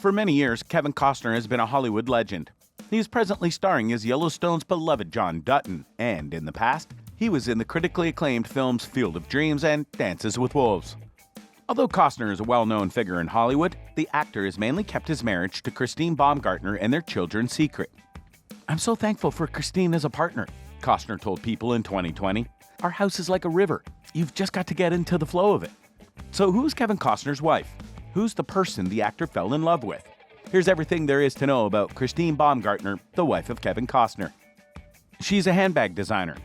For many years, Kevin Costner has been a Hollywood legend. He is presently starring as Yellowstone's beloved John Dutton, and in the past, he was in the critically acclaimed films Field of Dreams and Dances with Wolves. Although Costner is a well-known figure in Hollywood, the actor has mainly kept his marriage to Christine Baumgartner and their children secret. "I'm so thankful for Christine as a partner," Costner told People in 2020. "Our house is like a river. You've just got to get into the flow of it." So who's Kevin Costner's wife? Who's the person the actor fell in love with? Here's everything there is to know about Christine Baumgartner, the wife of Kevin Costner. She's a handbag designer.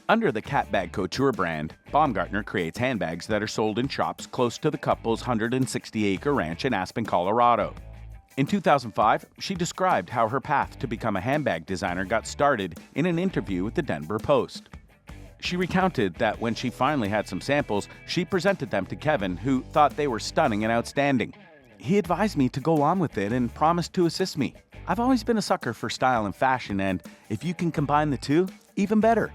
Under the Cat Bag Couture brand, Baumgartner creates handbags that are sold in shops close to the couple's 160-acre ranch in Aspen, Colorado. In 2005, she described how her path to become a handbag designer got started in an interview with the Denver Post. She recounted that when she finally had some samples, she presented them to Kevin, who thought they were stunning and outstanding. "He advised me to go on with it and promised to assist me. I've always been a sucker for style and fashion, and if you can combine the two, even better."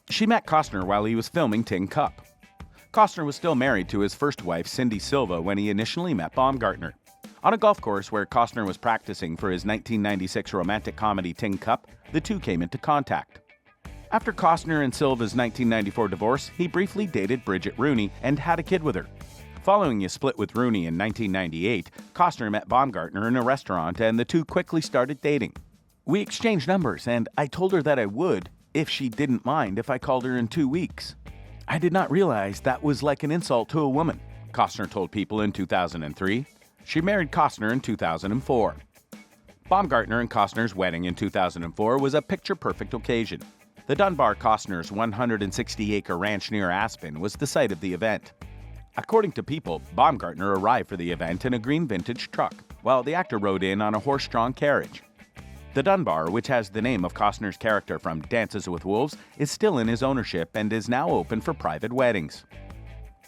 She met Costner while he was filming Tin Cup. Costner was still married to his first wife, Cindy Silva, when he initially met Baumgartner. On a golf course where Costner was practicing for his 1996 romantic comedy Tin Cup, the two came into contact. After Costner and Silva's 1994 divorce, he briefly dated Bridget Rooney and had a kid with her. Following a split with Rooney in 1998, Costner met Baumgartner in a restaurant and the two quickly started dating. "We exchanged numbers and I told her that I would, if she didn't mind if I called her in 2 weeks. I did not realize that was like an insult to a woman," Costner told People in 2003. She married Costner in 2004. Baumgartner and Costner's wedding in 2004 was a picture-perfect occasion. The Dunbar Costner's 160-acre ranch near Aspen was the site of the event. According to People, Baumgartner arrived for the event in a green vintage truck, while the actor rode in on a horse-drawn carriage. The Dunbar, which has the name of Costner's character from Dances with Wolves, is still in his ownership and is now open for private weddings.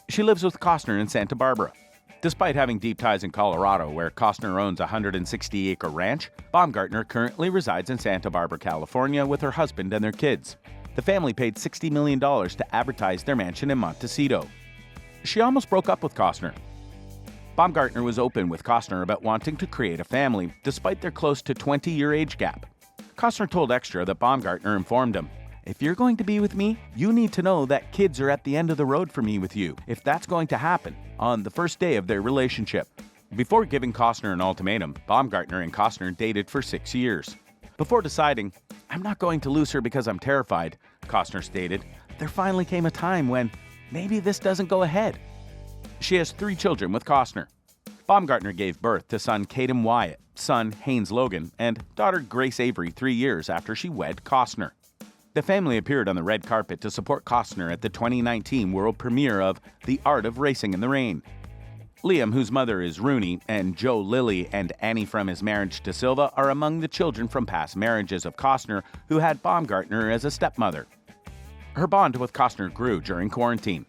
She lives with Costner in Santa Barbara. Despite having deep ties in Colorado, where Costner owns a 160-acre ranch, Baumgartner currently resides in Santa Barbara, California with her husband and their kids. The family paid $60 million to advertise their mansion in Montecito. She almost broke up with Costner. Baumgartner was open with Costner about wanting to create a family, despite their close to 20-year age gap. Costner told Extra that Baumgartner informed him, "If you're going to be with me, you need to know that kids are at the end of the road for me with you, if that's going to happen, on the first day of their relationship." Before giving Costner an ultimatum, Baumgartner and Costner dated for 6 years. Before deciding, "I'm not going to lose her because I'm terrified," Costner stated, "there finally came a time when maybe this doesn't go ahead." She has 3 children with Costner. Baumgartner gave birth to son Caden Wyatt, son Haynes Logan, and daughter Grace Avery 3 years after she wed Costner. The family appeared on the red carpet to support Costner at the 2019 world premiere of The Art of Racing in the Rain. Liam, whose mother is Rooney, and Joe Lilly and Annie from his marriage to Silva are among the children from past marriages of Costner, who had Baumgartner as a stepmother. Her bond with Costner grew during quarantine.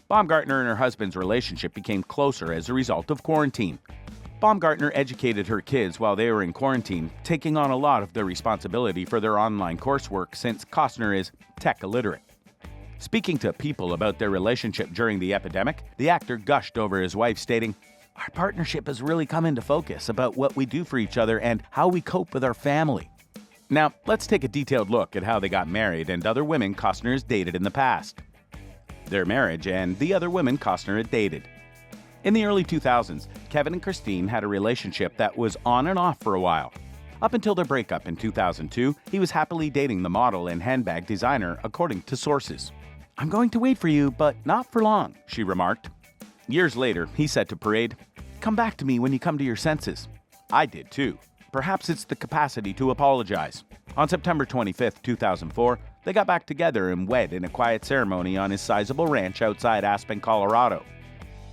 Baumgartner and her husband's relationship became closer as a result of quarantine. Baumgartner educated her kids while they were in quarantine, taking on a lot of the responsibility for their online coursework since Costner is tech illiterate. Speaking to People about their relationship during the epidemic, the actor gushed over his wife, stating, "Our partnership has really come into focus about what we do for each other and how we cope with our family." Now, let's take a detailed look at how they got married and other women Costner has dated in the past. Their marriage and the other women Costner had dated. In the early 2000s, Kevin and Christine had a relationship that was on and off for a while. Up until their breakup in 2002, he was happily dating the model and handbag designer, according to sources. "I'm going to wait for you, but not for long," she remarked. Years later, he said to Parade, "Come back to me when you come to your senses." I did too. Perhaps it's the capacity to apologize. On September 25, 2004, they got back together and wed in a quiet ceremony on his sizable ranch outside Aspen, Colorado.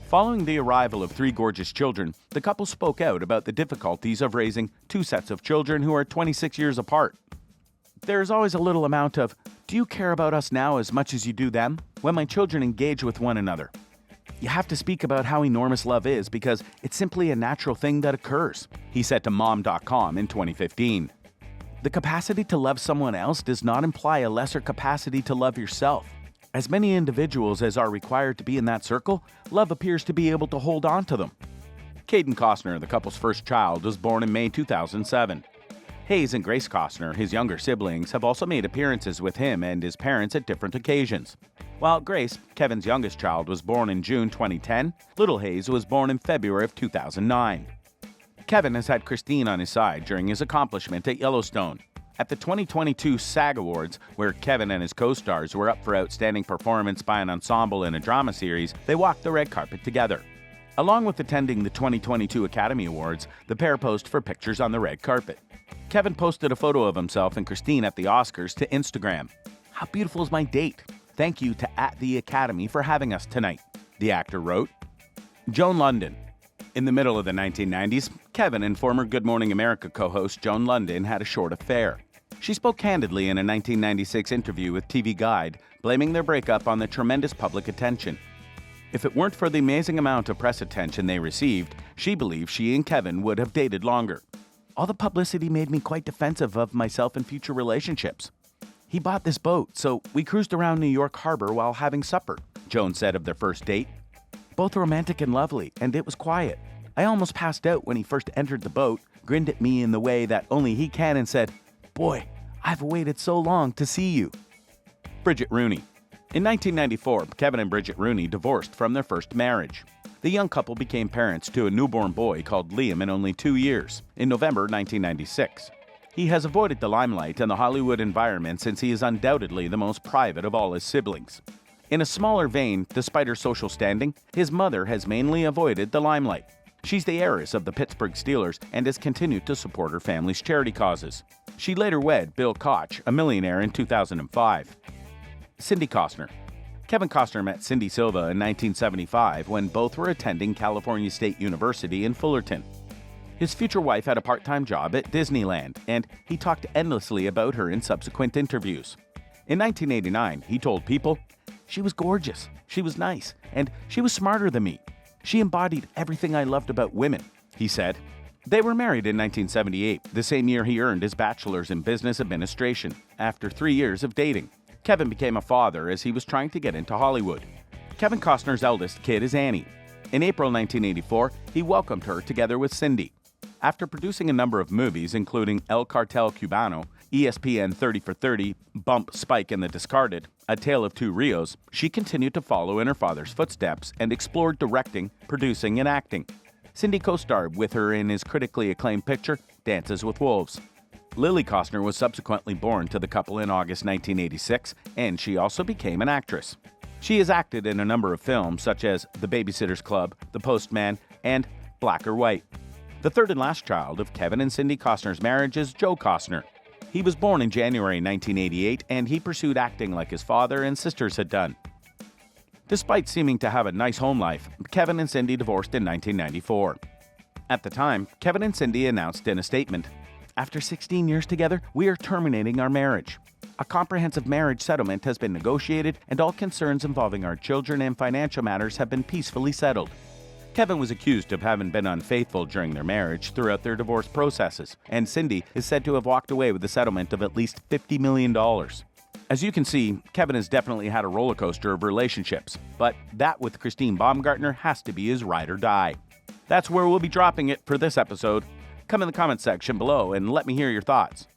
Following the arrival of 3 gorgeous children, the couple spoke out about the difficulties of raising 2 sets of children who are 26 years apart. "There's always a little amount of, 'Do you care about us now as much as you do them?' when my children engage with one another. You have to speak about how enormous love is because it's simply a natural thing that occurs," he said to Mom.com in 2015. The capacity to love someone else does not imply a lesser capacity to love yourself. As many individuals as are required to be in that circle, love appears to be able to hold on to them. Kevin Costner, the couple's first child, was born in May 2007. Hayes and Grace Costner, his younger siblings, have also made appearances with him and his parents at different occasions. While Grace, Kevin's youngest child, was born in June 2010, little Hayes was born in February of 2009. Kevin has had Christine on his side during his accomplishment at Yellowstone. At the 2022 SAG Awards, where Kevin and his co-stars were up for Outstanding Performance by an Ensemble in a Drama Series, they walked the red carpet together. Along with attending the 2022 Academy Awards, the pair posed for pictures on the red carpet. Kevin posted a photo of himself and Christine at the Oscars to Instagram. "How beautiful is my date? Thank you to @the Academy for having us tonight," the actor wrote. Joan London. In the middle of the 1990s, Kevin and former Good Morning America co-host Joan London had a short affair. She spoke candidly in a 1996 interview with TV Guide, blaming their breakup on the tremendous public attention. If it weren't for the amazing amount of press attention they received, she believes she and Kevin would have dated longer. "All the publicity made me quite defensive of myself in future relationships. He bought this boat, so we cruised around New York Harbor while having supper," Joan said of their first date. "Both romantic and lovely, and it was quiet. I almost passed out when he first entered the boat, grinned at me in the way that only he can, and said, 'Boy, I've waited so long to see you.'" Bridget Rooney. In 1994, Kevin and Bridget Rooney divorced from their first marriage. The young couple became parents to a newborn boy called Liam in only 2 years, in November 1996. He has avoided the limelight and the Hollywood environment since he is undoubtedly the most private of all his siblings. In a smaller vein, despite her social standing, his mother has mainly avoided the limelight. She's the heiress of the Pittsburgh Steelers and has continued to support her family's charity causes. She later wed Bill Koch, a millionaire, in 2005. Cindy Costner. Kevin Costner met Cindy Silva in 1975 when both were attending California State University in Fullerton. His future wife had a part-time job at Disneyland, and he talked endlessly about her in subsequent interviews. In 1989, he told People, "She was gorgeous, she was nice, and she was smarter than me. She embodied everything I loved about women," he said. They were married in 1978, the same year he earned his bachelor's in business administration, after 3 years of dating. Kevin became a father as he was trying to get into Hollywood. Kevin Costner's eldest kid is Annie. In April 1984, he welcomed her together with Cindy. After producing a number of movies, including El Cartel Cubano, ESPN 30 for 30, Bump, Spike, and the Discarded, A Tale of Two Rios, she continued to follow in her father's footsteps and explored directing, producing, and acting. Cindy co-starred with her in his critically acclaimed picture, Dances with Wolves. Lily Costner was subsequently born to the couple in August 1986, and she also became an actress. She has acted in a number of films such as The Babysitter's Club, The Postman, and Black or White. The third and last child of Kevin and Cindy Costner's marriage is Joe Costner. He was born in January 1988, and he pursued acting like his father and sisters had done. Despite seeming to have a nice home life, Kevin and Cindy divorced in 1994. At the time, Kevin and Cindy announced in a statement, "After 16 years together, we are terminating our marriage. A comprehensive marriage settlement has been negotiated, and all concerns involving our children and financial matters have been peacefully settled." Kevin was accused of having been unfaithful during their marriage throughout their divorce processes, and Cindy is said to have walked away with a settlement of at least $50 million. As you can see, Kevin has definitely had a roller coaster of relationships, but that with Christine Baumgartner has to be his ride or die. That's where we'll be dropping it for this episode. Come in the comments section below and let me hear your thoughts.